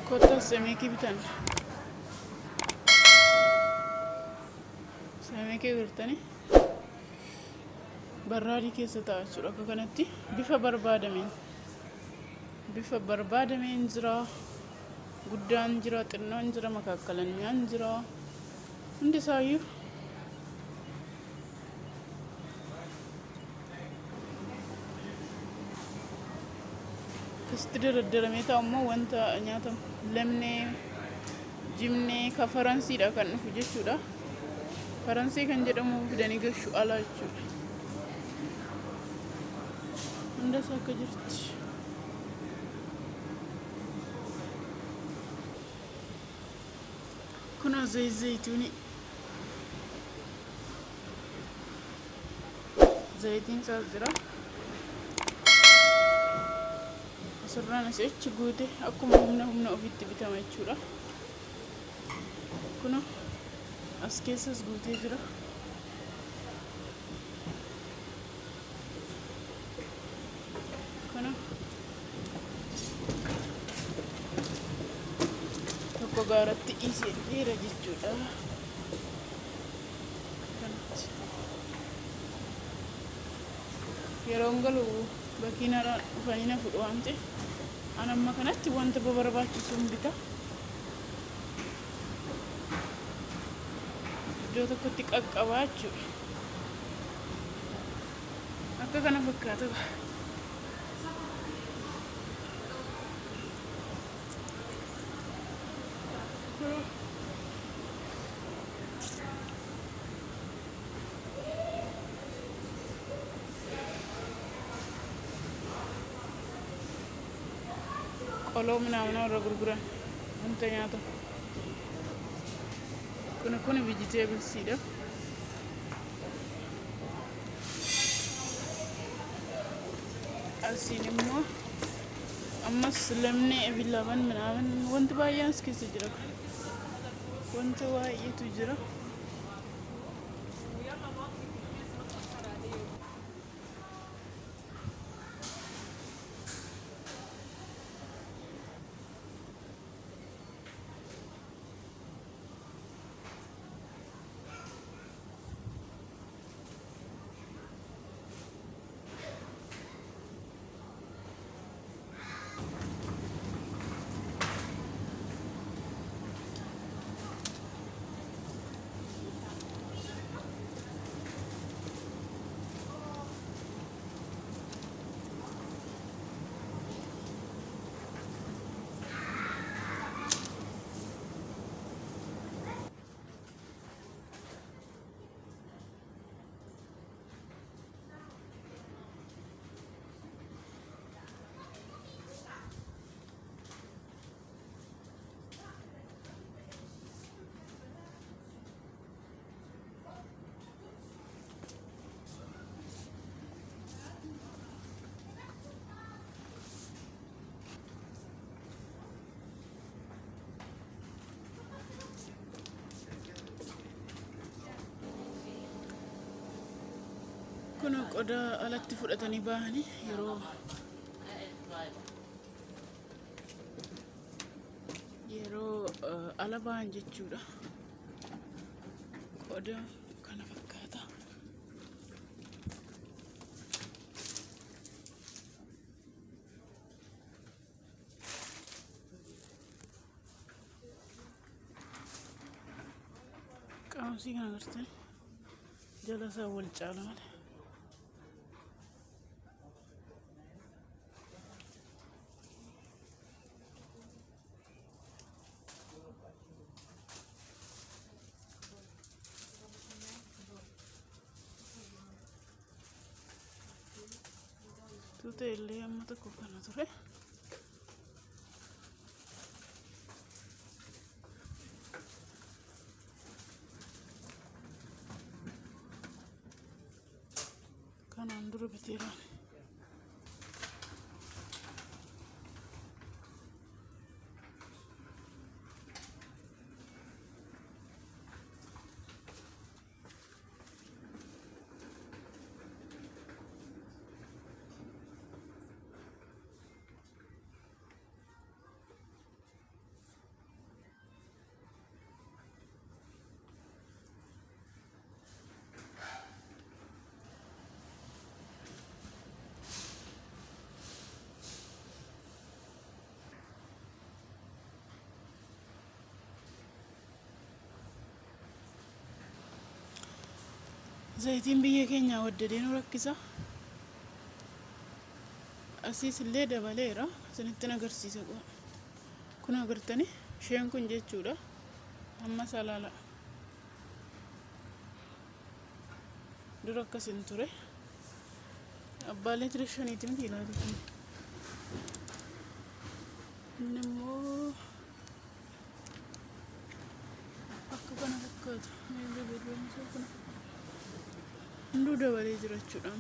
Kota semeki bitan. Semeki birtani. Barraadii keessa taa'achuudha akka kanatti bifa barbaadameen jira. Guddaan jira, xinnoon jira, makaakkalaanyaan jira. Hundi isaayyuu kasti daradaramee taa'ummoo wanta nyaatamu lemnee jimnee ka faransiidha kan dhufu jechuudha. Faransii kan jedhamu fidanii gashuu alaa jechuudha. Hunda isaa akka jirti. Kunoo zayituuni. Zayitiin isaas jira. Asirraan asii achi guute akkuma humna ofiitti bitama jechuudha. Kunoo as keessas guutee jira. Kunoo tokko gaaratti dhiisee dhufeera jechuudha. Yeroon galu bakkiin haaraan dhufanii na fudhu waan ta'eef an amma kanatti wanta barbaachisu bita. Iddoo tokkotti qaqqabaa jechuudha. Akka kana fakkaata. Qoloo minaa warra gurguran wanta nyaata. Kun vegetablesiidha. Asiin immoo ammas lemnee ebilaban minaaman wanti baay'een as keessa jira. Wanta baay'eetu jira. Kun qodaa alatti fudhatanii bahanii yeroo ala bahan jechuudha. Qodaa kana fakkaata. Qaamsii kana agartanii jala isaa wal caala malee. Tutte le amma tokko kana ture. Kanaan dura biteeraan. Zayitiin biyya keenyaa waddadee nu rakkisa. Asiis illee dabaleera. Isinitti agarsiisa kun agartanii isheen kun jechuudha. Amma salaala dura akkasin ture. Abbaa leetira shaniitti miti ilaali kun. Inni immoo akka kana fakkaata. Hunduu dabalee jira jechuudha.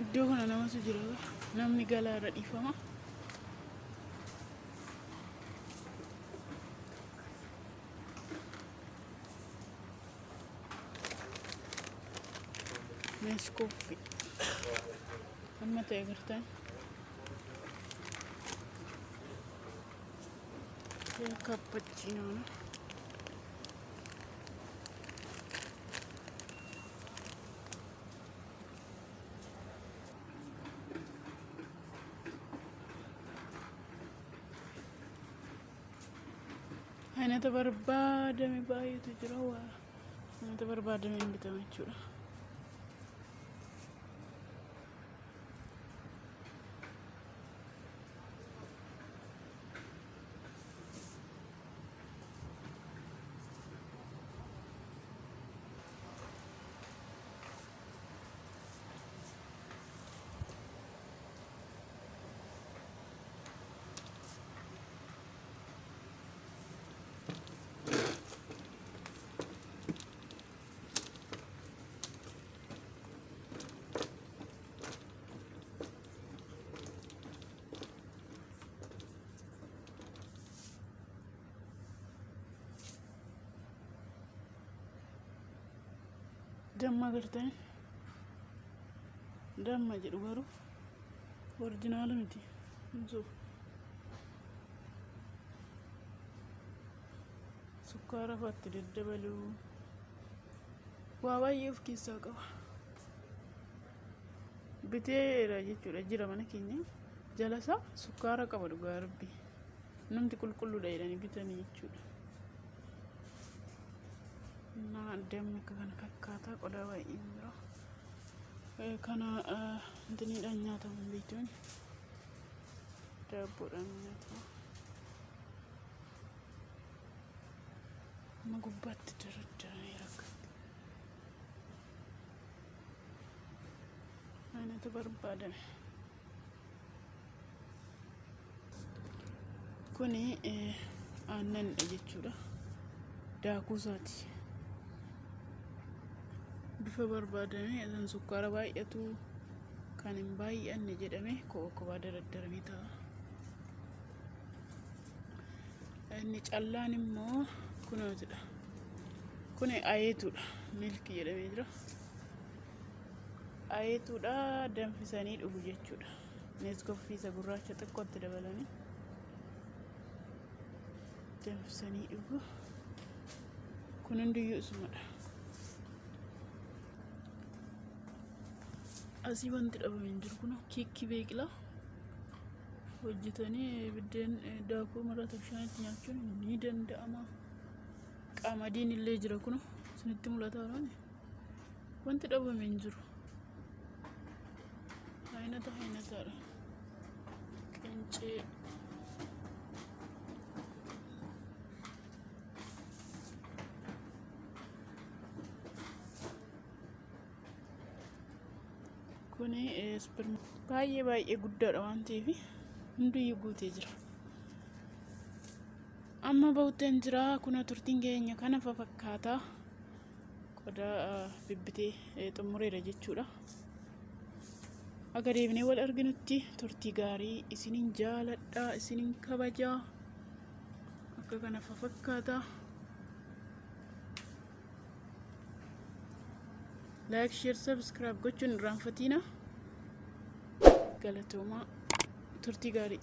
Iddoo kana namatu jira. Namni galaarra dhiifama. Neeskooffii amma ta'e agartan kappachiinoona. Ainata barbaadame baay'eetu jira. Ainata barbaadame hin bitame jechuudha. Damma agartanii damma jedhu garuu orjinaala miti. Sukkaara fa'aatti daddabaluu waa baay'ee of keessaa qaba. Biteera jechuudha jira mana keenya jalasaa sukkaara qaba dhugaa rabbi. Namni qulqulluudha jedhanii bitanii jechuudha. Dammi akka kana fakkaataa qodaa baay'ee jira. Kana intiniidhaan nyaatamu beektuun daabboodhaan nyaatamu. Amma gubbaatti daradaranii rakkatti. Ainata barbaadame. Kuni aannanidha jechuudha. Daakuu isaati. Bifa barbaadame kan sukkaara baay'atu kan hin baay'anne jedhame kookobaa daradaramee ta'a. Inni callaan immoo kunootidha. Kuni ayeetuudha. Milkii jedhamee jira. Ayeetuudha danfisanii dhugu jechuudha. Neeskooffii isa gurraacha xiqqootti dabalanii danfisanii dhugu. Kun hundiyyuu isumadha. Asii wanti dhabame hin jiru kun keekii beeqilaa hojjetanii biddeen daakuu marata bishaanitti nyaachuun ni danda'ama. Qamadiin illee jira kun isinitti mul'ata waan wanti dhabame hin jiru. Ainataadha. Qincee kun baay'ee guddaadha waan ta'eef hundiyyuu guutee jira. Amma ba'uuteen jira. Kuna turtiin keenya kana fakkaata. Qodaa bibbitee xumureera jechuudha. Aga deebinee wal arginutti turtii gaarii isiniin jaaladha, isiniin kabajaa. Akka kana fakkaata. Like, share, subscribe gochuun irraanfatina. Galatooma. Turtii gaarii.